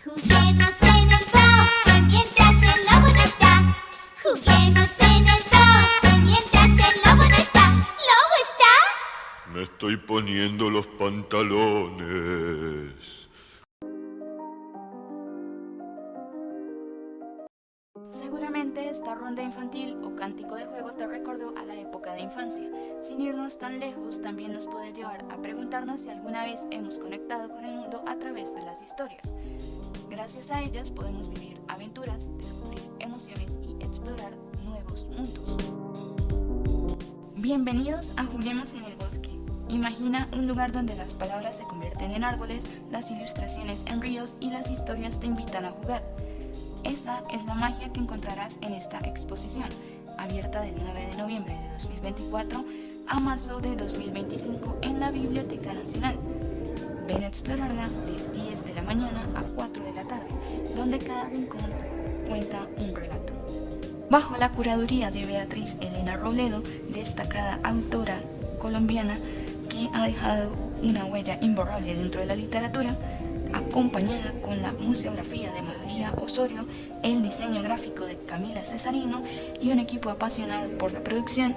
Juguemos en el bosque mientras el lobo no está. Juguemos en el bosque mientras el lobo no está. ¿Lobo está? Me estoy poniendo los pantalones. Seguramente esta ronda infantil o cántico de juego te recordó a la época de infancia. Sin irnos tan lejos, también nos puede llevar a preguntarnos si alguna vez hemos conectado con el mundo a través de las historias. Gracias a ellas podemos vivir aventuras, descubrir emociones y explorar nuevos mundos. Bienvenidos a Juguemos en el Bosque. Imagina un lugar donde las palabras se convierten en árboles, las ilustraciones en ríos y las historias te invitan a jugar. Esa es la magia que encontrarás en esta exposición, abierta del 9 de noviembre de 2024 a marzo de 2025 en la Biblioteca Nacional. Ven a explorarla de 10 de la mañana a 4 de la tarde, donde cada rincón cuenta un relato. Bajo la curaduría de Beatriz Elena Robledo, destacada autora colombiana que ha dejado una huella imborrable dentro de la literatura, acompañada con la museografía de María Osorio, el diseño gráfico de Camila Cesarino y un equipo apasionado por la producción,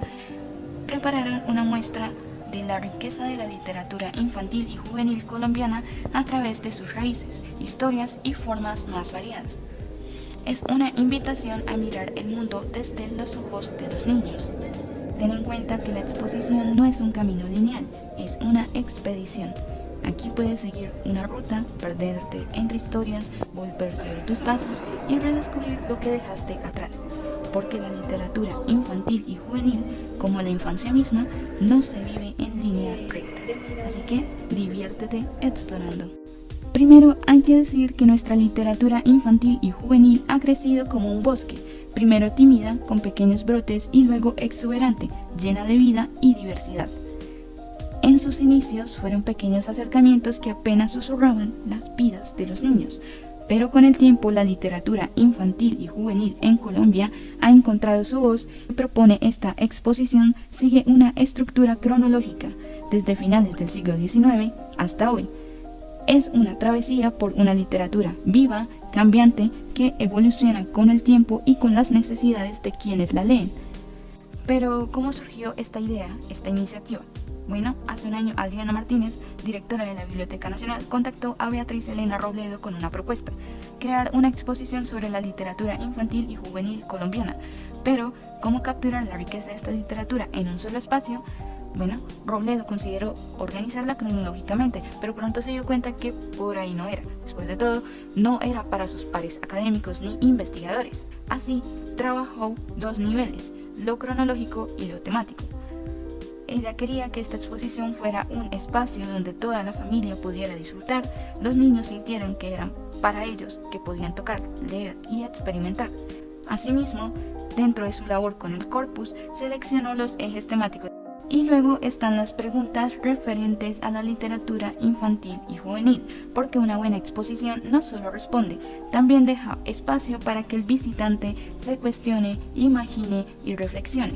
prepararon una muestra de la riqueza de la literatura infantil y juvenil colombiana a través de sus raíces, historias y formas más variadas. Es una invitación a mirar el mundo desde los ojos de los niños. Ten en cuenta que la exposición no es un camino lineal, es una expedición. Aquí puedes seguir una ruta, perderte entre historias, volver sobre tus pasos y redescubrir lo que dejaste atrás. Porque la literatura infantil y juvenil, como la infancia misma, no se vive en línea recta. Así que diviértete explorando. Primero hay que decir que nuestra literatura infantil y juvenil ha crecido como un bosque, primero tímida, con pequeños brotes y luego exuberante, llena de vida y diversidad. En sus inicios fueron pequeños acercamientos que apenas susurraban las vidas de los niños, pero con el tiempo la literatura infantil y juvenil en Colombia ha encontrado su voz y propone esta exposición sigue una estructura cronológica desde finales del siglo XIX hasta hoy. Es una travesía por una literatura viva, cambiante, que evoluciona con el tiempo y con las necesidades de quienes la leen. Pero, ¿cómo surgió esta idea, esta iniciativa? Bueno, hace un año Adriana Martínez, directora de la Biblioteca Nacional, contactó a Beatriz Elena Robledo con una propuesta: crear una exposición sobre la literatura infantil y juvenil colombiana. Pero, ¿cómo capturar la riqueza de esta literatura en un solo espacio? Bueno, Robledo consideró organizarla cronológicamente, pero pronto se dio cuenta que por ahí no era. Después de todo, no era para sus pares académicos ni investigadores. Así, trabajó dos niveles, lo cronológico y lo temático. Ella quería que esta exposición fuera un espacio donde toda la familia pudiera disfrutar, los niños sintieran que eran para ellos, que podían tocar, leer y experimentar. Asimismo, dentro de su labor con el corpus, seleccionó los ejes temáticos. Y luego están las preguntas referentes a la literatura infantil y juvenil, porque una buena exposición no solo responde, también deja espacio para que el visitante se cuestione, imagine y reflexione.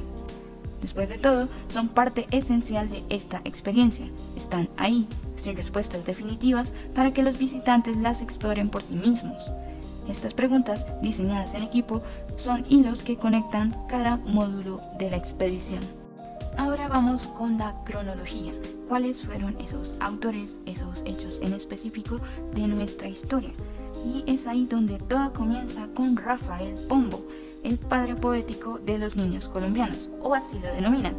Después de todo, son parte esencial de esta experiencia. Están ahí, sin respuestas definitivas, para que los visitantes las exploren por sí mismos. Estas preguntas, diseñadas en equipo, son hilos que conectan cada módulo de la expedición. Ahora vamos con la cronología. ¿Cuáles fueron esos autores, esos hechos en específico de nuestra historia? Y es ahí donde todo comienza con Rafael Pombo, el padre poético de los niños colombianos, o así lo denominan.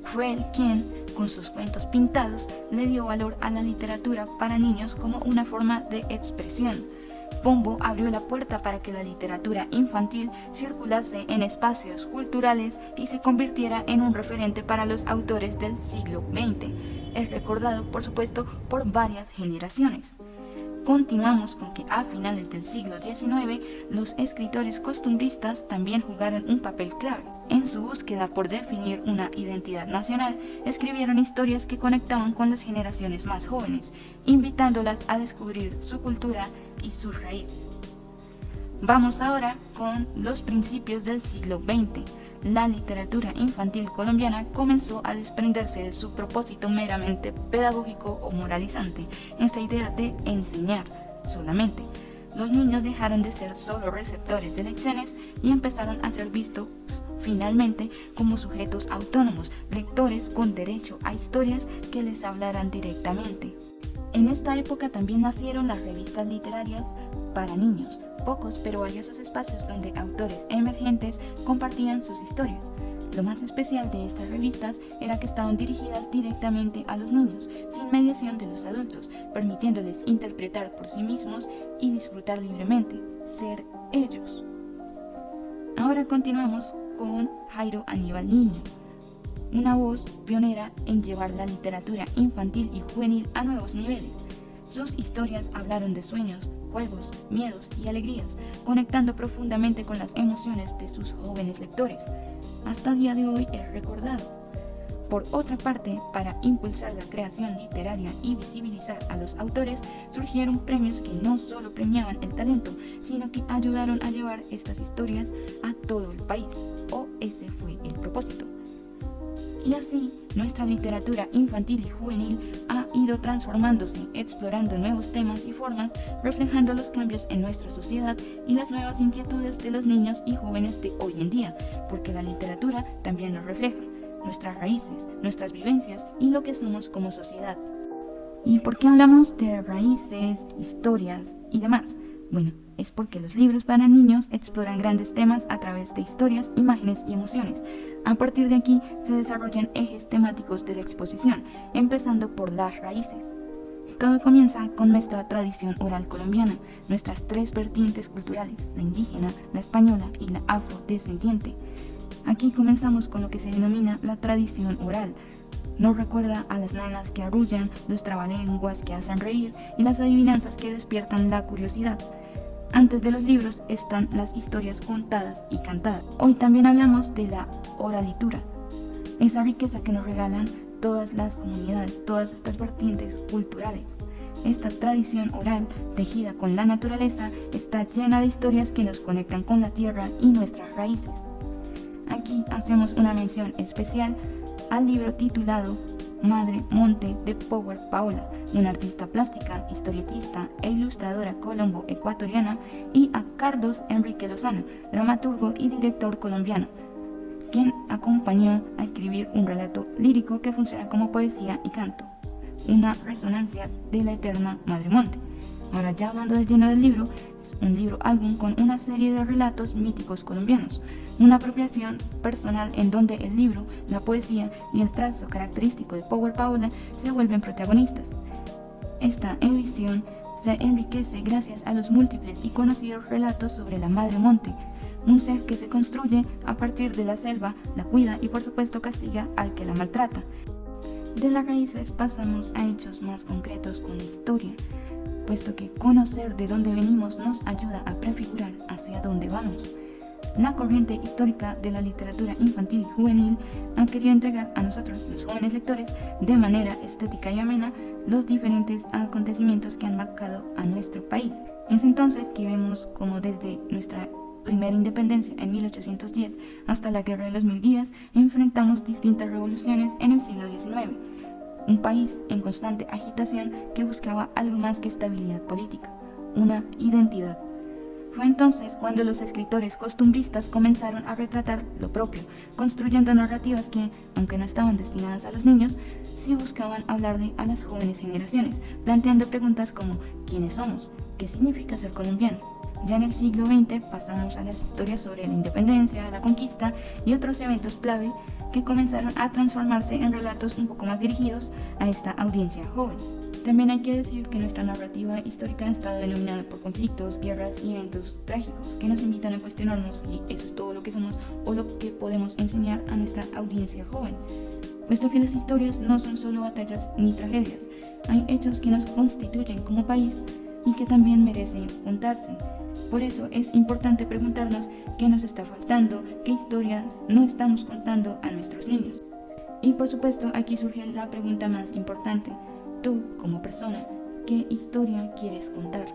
Fue él quien, con sus cuentos pintados, le dio valor a la literatura para niños como una forma de expresión. Pombo abrió la puerta para que la literatura infantil circulase en espacios culturales y se convirtiera en un referente para los autores del siglo XX. Es recordado, por supuesto, por varias generaciones. Continuamos con que a finales del siglo XIX, los escritores costumbristas también jugaron un papel clave. En su búsqueda por definir una identidad nacional, escribieron historias que conectaban con las generaciones más jóvenes, invitándolas a descubrir su cultura y sus raíces. Vamos ahora con los principios del siglo XX. La literatura infantil colombiana comenzó a desprenderse de su propósito meramente pedagógico o moralizante, esa idea de enseñar solamente, los niños dejaron de ser solo receptores de lecciones y empezaron a ser vistos finalmente como sujetos autónomos, lectores con derecho a historias que les hablaran directamente. En esta época también nacieron las revistas literarias para niños, pocos pero valiosos espacios donde autores emergentes compartían sus historias. Lo más especial de estas revistas era que estaban dirigidas directamente a los niños, sin mediación de los adultos, permitiéndoles interpretar por sí mismos y disfrutar libremente, ser ellos. Ahora continuamos con Jairo Aníbal Niño, una voz pionera en llevar la literatura infantil y juvenil a nuevos niveles. Sus historias hablaron de sueños, juegos, miedos y alegrías, conectando profundamente con las emociones de sus jóvenes lectores. Hasta el día de hoy es recordado. Por otra parte, para impulsar la creación literaria y visibilizar a los autores, surgieron premios que no solo premiaban el talento, sino que ayudaron a llevar estas historias a todo el país, o ese fue el propósito. Y así, nuestra literatura infantil y juvenil ha ido transformándose, explorando nuevos temas y formas, reflejando los cambios en nuestra sociedad y las nuevas inquietudes de los niños y jóvenes de hoy en día, porque la literatura también nos refleja nuestras raíces, nuestras vivencias y lo que somos como sociedad. ¿Y por qué hablamos de raíces, historias y demás? Bueno, es porque los libros para niños exploran grandes temas a través de historias, imágenes y emociones. A partir de aquí se desarrollan ejes temáticos de la exposición, empezando por las raíces. Todo comienza con nuestra tradición oral colombiana, nuestras tres vertientes culturales, la indígena, la española y la afrodescendiente. Aquí comenzamos con lo que se denomina la tradición oral. Nos recuerda a las nanas que arrullan, los trabalenguas que hacen reír y las adivinanzas que despiertan la curiosidad. Antes de los libros están las historias contadas y cantadas. Hoy también hablamos de la oralitura, esa riqueza que nos regalan todas las comunidades, todas estas vertientes culturales. Esta tradición oral, tejida con la naturaleza, está llena de historias que nos conectan con la tierra y nuestras raíces. Aquí hacemos una mención especial al libro titulado Madre Monte de Power Paola, una artista plástica, historietista e ilustradora colombo-ecuatoriana, y a Carlos Enrique Lozano, dramaturgo y director colombiano, quien acompañó a escribir un relato lírico que funciona como poesía y canto, una resonancia de la eterna Madre Monte. Ahora, ya hablando del lleno del libro, es un libro álbum con una serie de relatos míticos colombianos, una apropiación personal en donde el libro, la poesía y el trazo característico de Power Paola se vuelven protagonistas. Esta edición se enriquece gracias a los múltiples y conocidos relatos sobre la Madre Monte, un ser que se construye a partir de la selva, la cuida y por supuesto castiga al que la maltrata. De las raíces pasamos a hechos más concretos con la historia, puesto que conocer de dónde venimos nos ayuda a prefigurar hacia dónde vamos. La corriente histórica de la literatura infantil y juvenil ha querido entregar a nosotros, los jóvenes lectores, de manera estética y amena, los diferentes acontecimientos que han marcado a nuestro país. Es entonces que vemos como desde nuestra primera independencia en 1810 hasta la Guerra de los Mil Días enfrentamos distintas revoluciones en el siglo XIX. Un país en constante agitación que buscaba algo más que estabilidad política, una identidad. Fue entonces cuando los escritores costumbristas comenzaron a retratar lo propio, construyendo narrativas que, aunque no estaban destinadas a los niños, sí buscaban hablarle a las jóvenes generaciones, planteando preguntas como ¿quiénes somos? ¿Qué significa ser colombiano? Ya en el siglo XX pasamos a las historias sobre la independencia, la conquista y otros eventos clave que comenzaron a transformarse en relatos un poco más dirigidos a esta audiencia joven. También hay que decir que nuestra narrativa histórica ha estado denominada por conflictos, guerras y eventos trágicos que nos invitan a cuestionarnos si eso es todo lo que somos o lo que podemos enseñar a nuestra audiencia joven. Puesto que las historias no son solo batallas ni tragedias, hay hechos que nos constituyen como país y que también merecen contarse. Por eso es importante preguntarnos qué nos está faltando, qué historias no estamos contando a nuestros niños. Y por supuesto aquí surge la pregunta más importante. Tú, como persona, ¿qué historia quieres contar?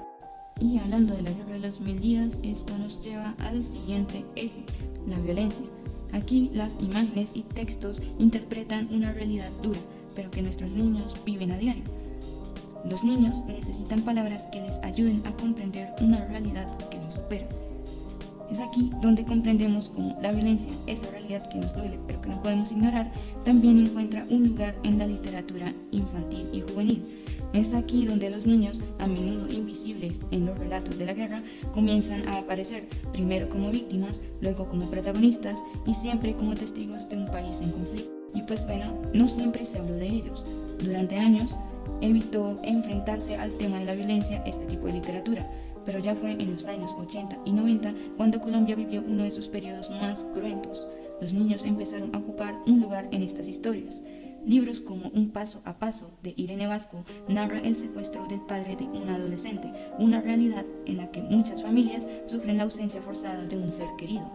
Y hablando de la Guerra de los Mil Días, esto nos lleva al siguiente eje, la violencia. Aquí las imágenes y textos interpretan una realidad dura, pero que nuestros niños viven a diario. Los niños necesitan palabras que les ayuden a comprender una realidad que los supera. Es aquí donde comprendemos cómo la violencia, esa realidad que nos duele pero que no podemos ignorar, también encuentra un lugar en la literatura infantil y juvenil. Es aquí donde los niños, a menudo invisibles en los relatos de la guerra, comienzan a aparecer, primero como víctimas, luego como protagonistas y siempre como testigos de un país en conflicto. Y pues bueno, no siempre se habló de ellos. Durante años evitó enfrentarse al tema de la violencia este tipo de literatura, pero ya fue en los años 80 y 90 cuando Colombia vivió uno de sus periodos más cruentos. Los niños empezaron a ocupar un lugar en estas historias. Libros como Un paso a paso de Irene Vasco narra el secuestro del padre de un adolescente, una realidad en la que muchas familias sufren la ausencia forzada de un ser querido.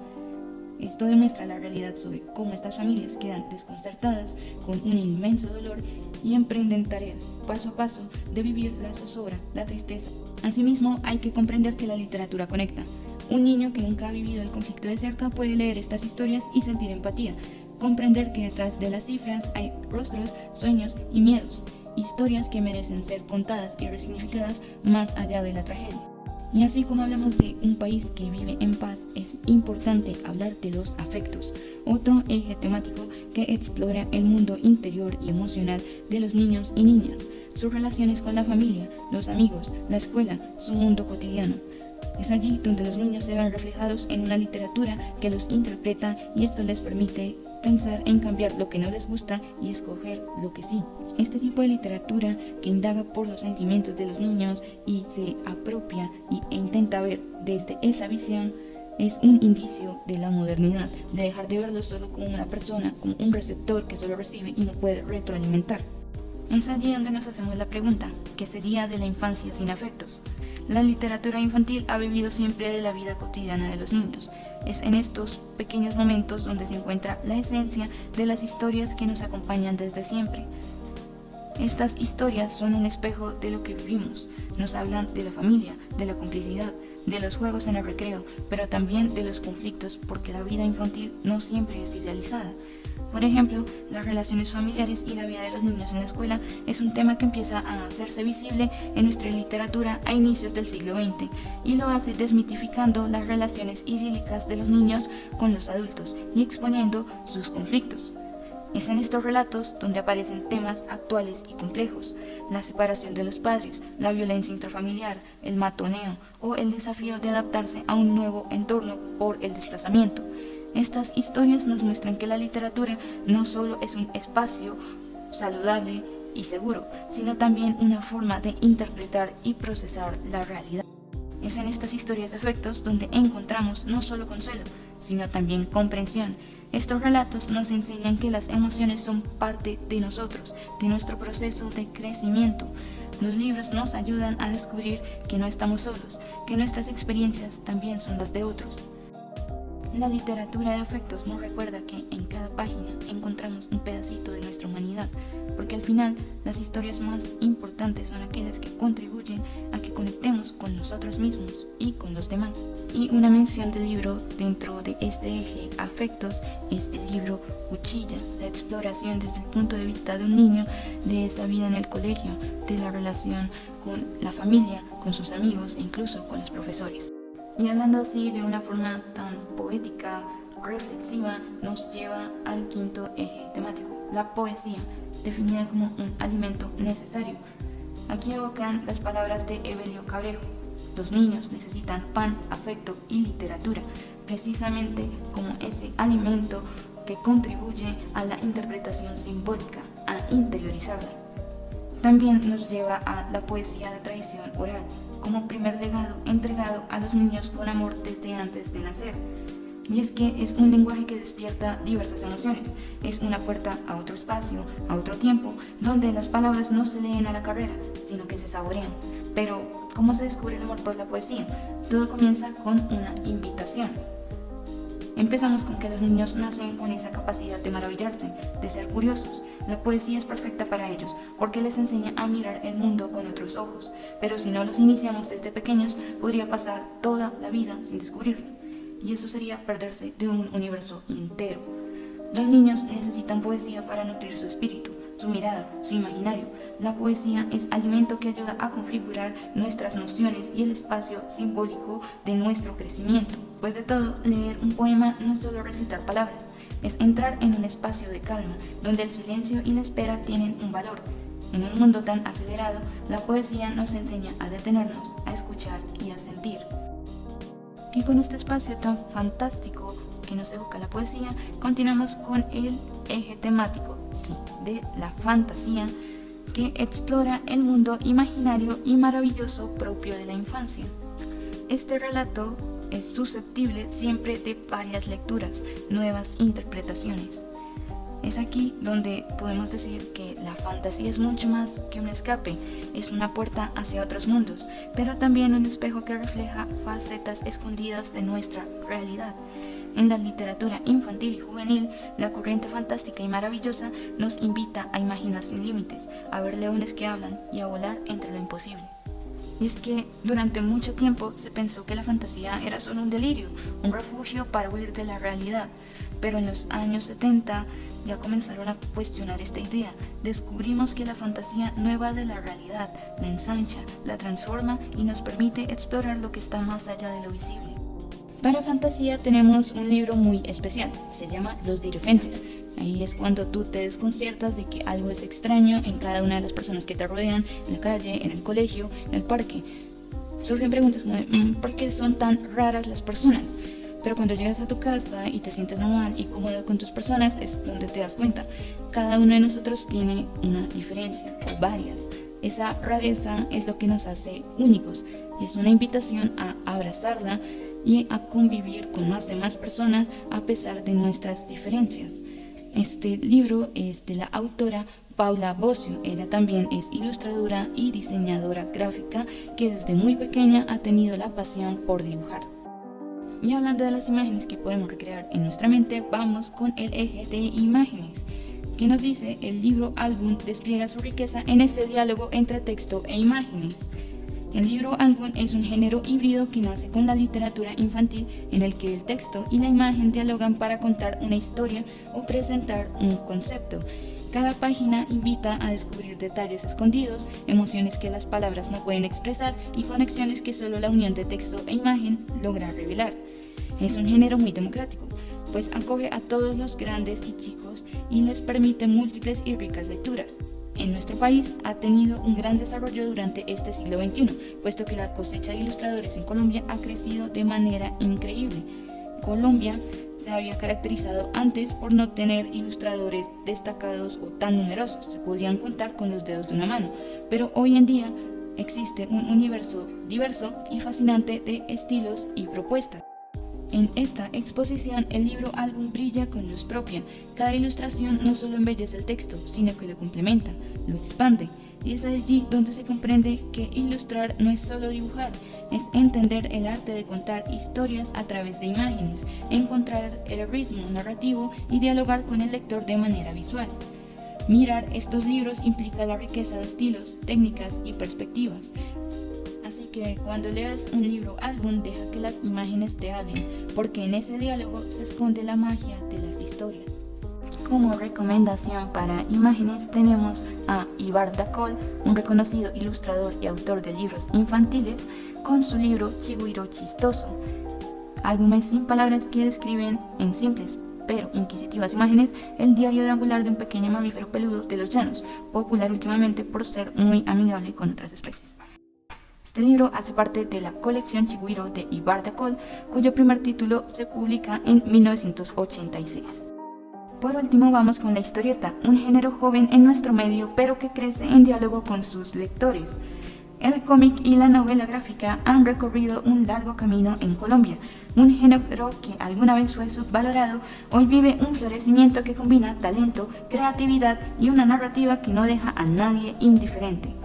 Esto demuestra la realidad sobre cómo estas familias quedan desconcertadas con un inmenso dolor y emprenden tareas paso a paso de vivir la zozobra, la tristeza. Asimismo, hay que comprender que la literatura conecta. Un niño que nunca ha vivido el conflicto de cerca puede leer estas historias y sentir empatía, comprender que detrás de las cifras hay rostros, sueños y miedos, historias que merecen ser contadas y resignificadas más allá de la tragedia. Y así como hablamos de un país que vive en paz, es importante hablar de los afectos, otro eje temático que explora el mundo interior y emocional de los niños y niñas, sus relaciones con la familia, los amigos, la escuela, su mundo cotidiano. Es allí donde los niños se ven reflejados en una literatura que los interpreta y esto les permite pensar en cambiar lo que no les gusta y escoger lo que sí. Este tipo de literatura que indaga por los sentimientos de los niños y se apropia e intenta ver desde esa visión es un indicio de la modernidad, de dejar de verlo solo como una persona, como un receptor que solo recibe y no puede retroalimentar. Es allí donde nos hacemos la pregunta, ¿qué sería de la infancia sin afectos? La literatura infantil ha vivido siempre de la vida cotidiana de los niños. Es en estos pequeños momentos donde se encuentra la esencia de las historias que nos acompañan desde siempre. Estas historias son un espejo de lo que vivimos. Nos hablan de la familia, de la complicidad, de los juegos en el recreo, pero también de los conflictos porque la vida infantil no siempre es idealizada. Por ejemplo, las relaciones familiares y la vida de los niños en la escuela es un tema que empieza a hacerse visible en nuestra literatura a inicios del siglo XX y lo hace desmitificando las relaciones idílicas de los niños con los adultos y exponiendo sus conflictos. Es en estos relatos donde aparecen temas actuales y complejos, la separación de los padres, la violencia intrafamiliar, el matoneo o el desafío de adaptarse a un nuevo entorno por el desplazamiento. Estas historias nos muestran que la literatura no solo es un espacio saludable y seguro, sino también una forma de interpretar y procesar la realidad. Es en estas historias de afectos donde encontramos no solo consuelo, sino también comprensión. Estos relatos nos enseñan que las emociones son parte de nosotros, de nuestro proceso de crecimiento. Los libros nos ayudan a descubrir que no estamos solos, que nuestras experiencias también son las de otros. La literatura de afectos nos recuerda que en cada página encontramos un pedacito de nuestra humanidad, porque al final las historias más importantes son aquellas que contribuyen a que conectemos con nosotros mismos y con los demás. Y una mención del libro dentro de este eje afectos es el libro Cuchilla, la exploración desde el punto de vista de un niño de esa vida en el colegio, de la relación con la familia, con sus amigos e incluso con los profesores. Y hablando así de una forma tan poética, reflexiva, nos lleva al quinto eje temático, la poesía, definida como un alimento necesario. Aquí evocan las palabras de Evelio Cabrejo: los niños necesitan pan, afecto y literatura, precisamente como ese alimento que contribuye a la interpretación simbólica, a interiorizarla. También nos lleva a la poesía de tradición oral, como primer legado entregado a los niños con amor desde antes de nacer. Y es que es un lenguaje que despierta diversas emociones, es una puerta a otro espacio, a otro tiempo, donde las palabras no se leen a la carrera, sino que se saborean. Pero, ¿cómo se descubre el amor por la poesía? Todo comienza con una invitación. Empezamos con que los niños nacen con esa capacidad de maravillarse, de ser curiosos. La poesía es perfecta para ellos porque les enseña a mirar el mundo con otros ojos, pero si no los iniciamos desde pequeños, podría pasar toda la vida sin descubrirlo, y eso sería perderse de un universo entero. Los niños necesitan poesía para nutrir su espíritu, su mirada, su imaginario. La poesía es alimento que ayuda a configurar nuestras nociones y el espacio simbólico de nuestro crecimiento. Pues de todo, leer un poema no es solo recitar palabras, es entrar en un espacio de calma, donde el silencio y la espera tienen un valor. En un mundo tan acelerado, la poesía nos enseña a detenernos, a escuchar y a sentir. Y con este espacio tan fantástico que nos evoca la poesía, continuamos con el eje temático, sí, de la fantasía, que explora el mundo imaginario y maravilloso propio de la infancia. Este relato es susceptible siempre de varias lecturas, nuevas interpretaciones. Es aquí donde podemos decir que la fantasía es mucho más que un escape, es una puerta hacia otros mundos, pero también un espejo que refleja facetas escondidas de nuestra realidad. En la literatura infantil y juvenil, la corriente fantástica y maravillosa nos invita a imaginar sin límites, a ver leones que hablan y a volar entre lo imposible. Y es que durante mucho tiempo se pensó que la fantasía era solo un delirio, un refugio para huir de la realidad, pero en los años 70 ya comenzaron a cuestionar esta idea. Descubrimos que la fantasía no evade la realidad, la ensancha, la transforma y nos permite explorar lo que está más allá de lo visible. Para fantasía tenemos un libro muy especial, se llama Los Dirigentes. Ahí es cuando tú te desconciertas de que algo es extraño en cada una de las personas que te rodean, en la calle, en el colegio, en el parque. Surgen preguntas como ¿por qué son tan raras las personas? Pero cuando llegas a tu casa y te sientes normal y cómodo con tus personas es donde te das cuenta. Cada uno de nosotros tiene una diferencia o varias. Esa rareza es lo que nos hace únicos y es una invitación a abrazarla y a convivir con las demás personas a pesar de nuestras diferencias. Este libro es de la autora Paula Bosio. Ella también es ilustradora y diseñadora gráfica que desde muy pequeña ha tenido la pasión por dibujar. Y hablando de las imágenes que podemos recrear en nuestra mente, vamos con el eje de imágenes, que nos dice el libro álbum despliega su riqueza en este diálogo entre texto e imágenes. El libro álbum es un género híbrido que nace con la literatura infantil en el que el texto y la imagen dialogan para contar una historia o presentar un concepto. Cada página invita a descubrir detalles escondidos, emociones que las palabras no pueden expresar y conexiones que solo la unión de texto e imagen logra revelar. Es un género muy democrático, pues acoge a todos los grandes y chicos y les permite múltiples y ricas lecturas. En nuestro país ha tenido un gran desarrollo durante este siglo XXI, puesto que la cosecha de ilustradores en Colombia ha crecido de manera increíble. Colombia se había caracterizado antes por no tener ilustradores destacados o tan numerosos, se podrían contar con los dedos de una mano, pero hoy en día existe un universo diverso y fascinante de estilos y propuestas. En esta exposición, el libro álbum brilla con luz propia. Cada ilustración no solo embellece el texto, sino que lo complementa, lo expande. Y es allí donde se comprende que ilustrar no es solo dibujar, es entender el arte de contar historias a través de imágenes, encontrar el ritmo narrativo y dialogar con el lector de manera visual. Mirar estos libros implica la riqueza de estilos, técnicas y perspectivas. Así que cuando leas un libro álbum, deja que las imágenes te hablen, porque en ese diálogo se esconde la magia de las historias. Como recomendación para imágenes tenemos a Ibar Dacol, un reconocido ilustrador y autor de libros infantiles, con su libro Chigüiro Chistoso. Álbumes sin palabras que describen en simples pero inquisitivas imágenes el diario deambular de un pequeño mamífero peludo de los llanos, popular últimamente por ser muy amigable con otras especies. Este libro hace parte de la colección Chigüiro de Ibar Dacol, cuyo primer título se publica en 1986. Por último vamos con la historieta, un género joven en nuestro medio pero que crece en diálogo con sus lectores. El cómic y la novela gráfica han recorrido un largo camino en Colombia. Un género que alguna vez fue subvalorado, hoy vive un florecimiento que combina talento, creatividad y una narrativa que no deja a nadie indiferente.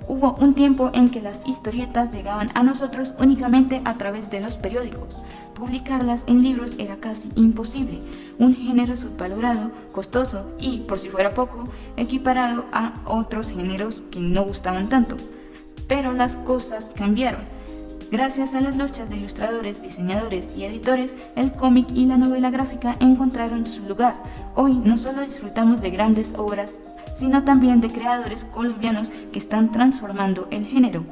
Hubo un tiempo en que las historietas llegaban a nosotros únicamente a través de los periódicos. Publicarlas en libros era casi imposible, un género subvalorado, costoso y, por si fuera poco, equiparado a otros géneros que no gustaban tanto. Pero las cosas cambiaron. Gracias a las luchas de ilustradores, diseñadores y editores, el cómic y la novela gráfica encontraron su lugar. Hoy no solo disfrutamos de grandes obras, sino también de creadores colombianos que están transformando el género.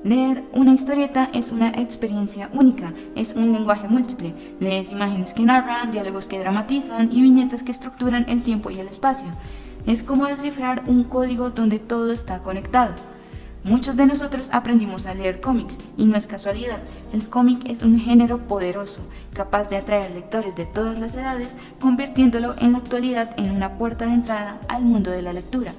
Leer una historieta es una experiencia única, es un lenguaje múltiple. Lees imágenes que narran, diálogos que dramatizan y viñetas que estructuran el tiempo y el espacio. Es como descifrar un código donde todo está conectado. Muchos de nosotros aprendimos a leer cómics, y no es casualidad. El cómic es un género poderoso, capaz de atraer lectores de todas las edades, convirtiéndolo en la actualidad en una puerta de entrada al mundo de la lectura.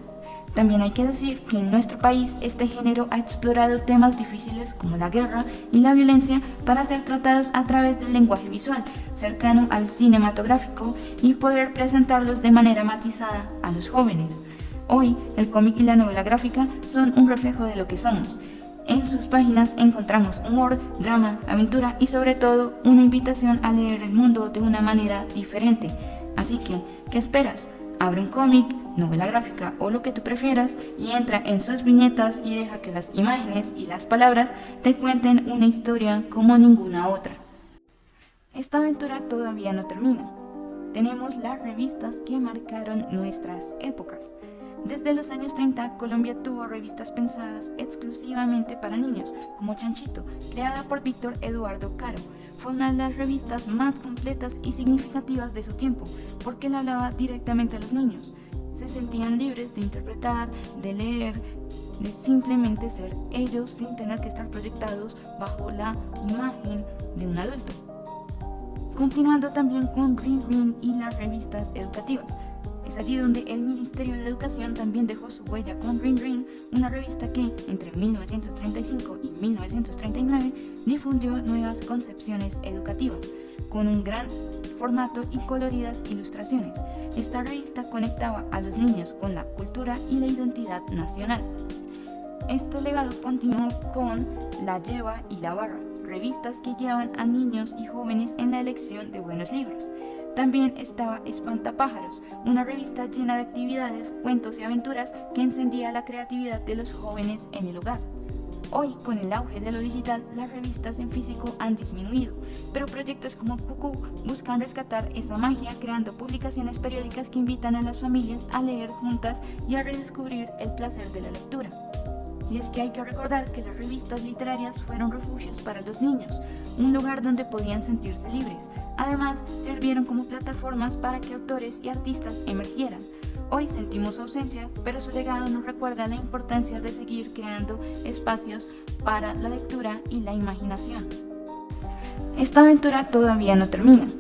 También hay que decir que en nuestro país este género ha explorado temas difíciles como la guerra y la violencia para ser tratados a través del lenguaje visual, cercano al cinematográfico, y poder presentarlos de manera matizada a los jóvenes. Hoy, el cómic y la novela gráfica son un reflejo de lo que somos. En sus páginas encontramos humor, drama, aventura y sobre todo una invitación a leer el mundo de una manera diferente. Así que, ¿qué esperas? Abre un cómic, novela gráfica o lo que tú prefieras y entra en sus viñetas y deja que las imágenes y las palabras te cuenten una historia como ninguna otra. Esta aventura todavía no termina. Tenemos las revistas que marcaron nuestras épocas. Desde los años 30, Colombia tuvo revistas pensadas exclusivamente para niños, como Chanchito, creada por Víctor Eduardo Caro. Fue una de las revistas más completas y significativas de su tiempo, porque le hablaba directamente a los niños. Se sentían libres de interpretar, de leer, de simplemente ser ellos sin tener que estar proyectados bajo la imagen de un adulto. Continuando también con Rin Rin y las revistas educativas. Es allí donde el Ministerio de Educación también dejó su huella con Rin Rin, una revista que, entre 1935 y 1939, difundió nuevas concepciones educativas, con un gran formato y coloridas ilustraciones. Esta revista conectaba a los niños con la cultura y la identidad nacional. Este legado continuó con La Lleva y La Barra, revistas que llevan a niños y jóvenes en la elección de buenos libros. También estaba Espantapájaros, una revista llena de actividades, cuentos y aventuras que encendía la creatividad de los jóvenes en el hogar. Hoy, con el auge de lo digital, las revistas en físico han disminuido, pero proyectos como Cucú buscan rescatar esa magia creando publicaciones periódicas que invitan a las familias a leer juntas y a redescubrir el placer de la lectura. Y es que hay que recordar que las revistas literarias fueron refugios para los niños, un lugar donde podían sentirse libres. Además, sirvieron como plataformas para que autores y artistas emergieran. Hoy sentimos su ausencia, pero su legado nos recuerda la importancia de seguir creando espacios para la lectura y la imaginación. Esta aventura todavía no termina.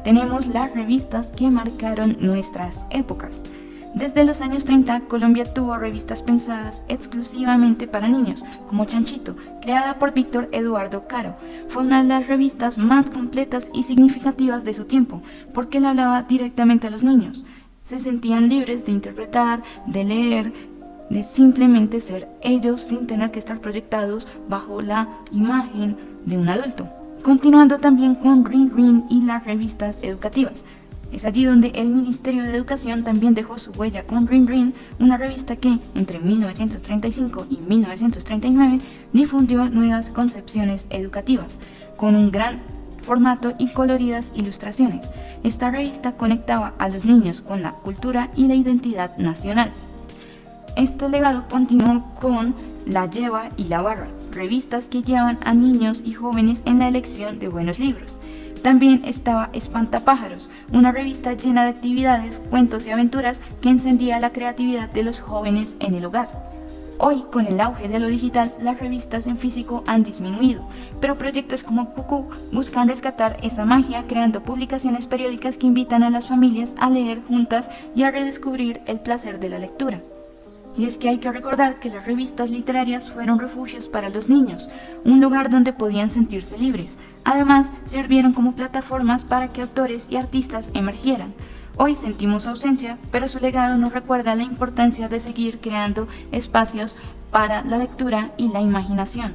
Tenemos las revistas que marcaron nuestras épocas. Desde los años 30, Colombia tuvo revistas pensadas exclusivamente para niños, como Chanchito, creada por Víctor Eduardo Caro. Fue una de las revistas más completas y significativas de su tiempo, porque le hablaba directamente a los niños. Se sentían libres de interpretar, de leer, de simplemente ser ellos sin tener que estar proyectados bajo la imagen de un adulto. Continuando también con Rin Rin y las revistas educativas. Es allí donde el Ministerio de Educación también dejó su huella con Rin Rin, una revista que, entre 1935 y 1939, difundió nuevas concepciones educativas, con un gran formato y coloridas ilustraciones. Esta revista conectaba a los niños con la cultura y la identidad nacional. Este legado continuó con La Lleva y La Barra, revistas que llevan a niños y jóvenes en la elección de buenos libros. También estaba Espantapájaros, una revista llena de actividades, cuentos y aventuras que encendía la creatividad de los jóvenes en el hogar. Hoy, con el auge de lo digital, las revistas en físico han disminuido, pero proyectos como Cucú buscan rescatar esa magia creando publicaciones periódicas que invitan a las familias a leer juntas y a redescubrir el placer de la lectura. Y es que hay que recordar que las revistas literarias fueron refugios para los niños, un lugar donde podían sentirse libres. Además, sirvieron como plataformas para que autores y artistas emergieran. Hoy sentimos su ausencia, pero su legado nos recuerda la importancia de seguir creando espacios para la lectura y la imaginación.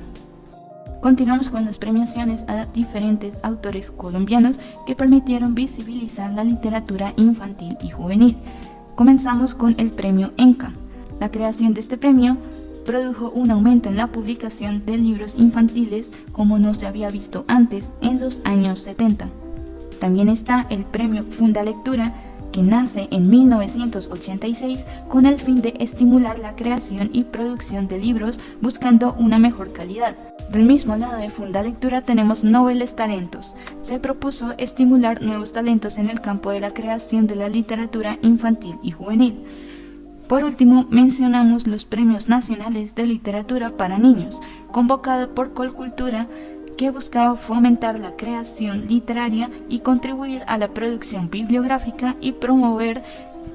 Continuamos con las premiaciones a diferentes autores colombianos que permitieron visibilizar la literatura infantil y juvenil. Comenzamos con el premio ENCA. La creación de este premio produjo un aumento en la publicación de libros infantiles como no se había visto antes en los años 70. También está el premio Fundalectura, que nace en 1986 con el fin de estimular la creación y producción de libros buscando una mejor calidad. Del mismo lado de Fundalectura tenemos Noveles Talentos. Se propuso estimular nuevos talentos en el campo de la creación de la literatura infantil y juvenil. Por último, mencionamos los Premios Nacionales de Literatura para Niños, convocado por Colcultura, que buscaba fomentar la creación literaria y contribuir a la producción bibliográfica y promover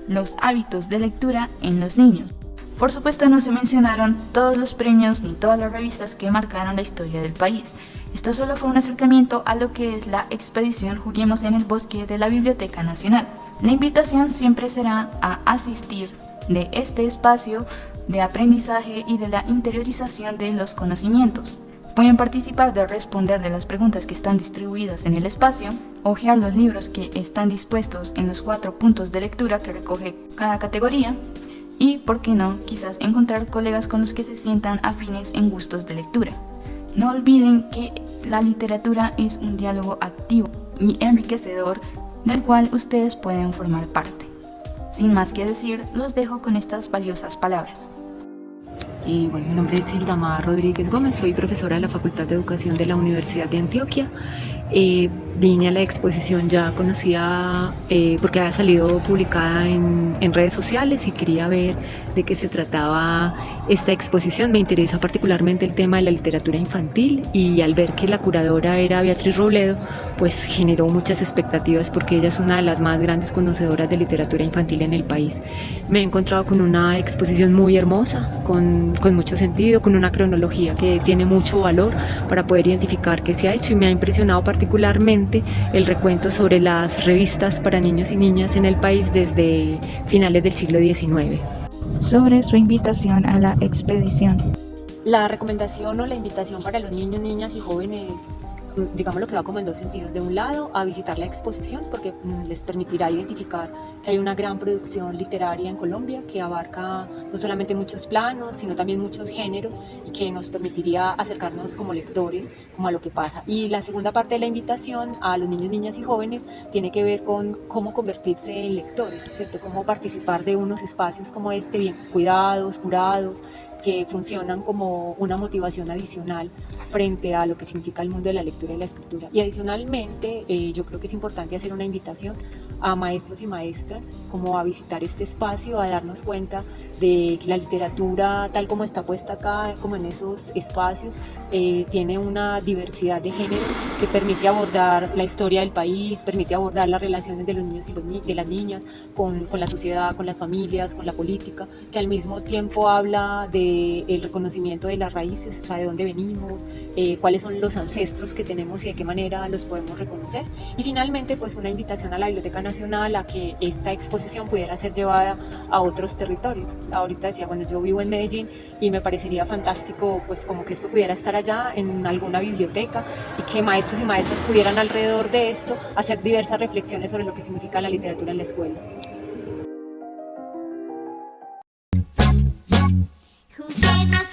los hábitos de lectura en los niños. Por supuesto, no se mencionaron todos los premios ni todas las revistas que marcaron la historia del país. Esto solo fue un acercamiento a lo que es la expedición Juguemos en el Bosque de la Biblioteca Nacional. La invitación siempre será a asistir de este espacio de aprendizaje y de la interiorización de los conocimientos. Pueden participar de responder de las preguntas que están distribuidas en el espacio, hojear los libros que están dispuestos en los 4 puntos de lectura que recoge cada categoría y, por qué no, quizás encontrar colegas con los que se sientan afines en gustos de lectura. No olviden que la literatura es un diálogo activo y enriquecedor del cual ustedes pueden formar parte. Sin más que decir, los dejo con estas valiosas palabras. Bueno, mi nombre es Hildamar Rodríguez Gómez, soy profesora de la Facultad de Educación de la Universidad de Antioquia. Vine a la exposición ya conocida porque había salido publicada en redes sociales y quería ver de qué se trataba esta exposición. Me interesa particularmente el tema de la literatura infantil y al ver que la curadora era Beatriz Robledo, pues generó muchas expectativas porque ella es una de las más grandes conocedoras de literatura infantil en el país. Me he encontrado con una exposición muy hermosa, con mucho sentido, con una cronología que tiene mucho valor para poder identificar qué se ha hecho y me ha impresionado particularmente el recuento sobre las revistas para niños y niñas en el país desde finales del siglo XIX. Sobre su invitación a la expedición. La recomendación o la invitación para los niños, niñas y jóvenes, digamos lo que va como en dos sentidos. De un lado, a visitar la exposición porque les permitirá identificar que hay una gran producción literaria en Colombia que abarca no solamente muchos planos, sino también muchos géneros y que nos permitiría acercarnos como lectores como a lo que pasa. Y la segunda parte de la invitación a los niños, niñas y jóvenes tiene que ver con cómo convertirse en lectores, ¿cierto? Cómo participar de unos espacios como este, bien cuidados, curados, que funcionan como una motivación adicional frente a lo que significa el mundo de la lectura y la escritura. Y adicionalmente, yo creo que es importante hacer una invitación a maestros y maestras como a visitar este espacio, a darnos cuenta de que la literatura tal como está puesta acá, como en esos espacios, tiene una diversidad de géneros que permite abordar la historia del país, permite abordar las relaciones de los niños y de las niñas con la sociedad, con las familias, con la política, que al mismo tiempo habla del reconocimiento de las raíces, o sea, de dónde venimos, cuáles son los ancestros que tenemos y de qué manera los podemos reconocer. Y finalmente, pues una invitación a la Biblioteca Nacional a que esta exposición pudiera ser llevada a otros territorios. Ahorita decía, bueno, yo vivo en Medellín y me parecería fantástico pues como que esto pudiera estar allá en alguna biblioteca y que maestros y maestras pudieran alrededor de esto hacer diversas reflexiones sobre lo que significa la literatura en la escuela. Juguemos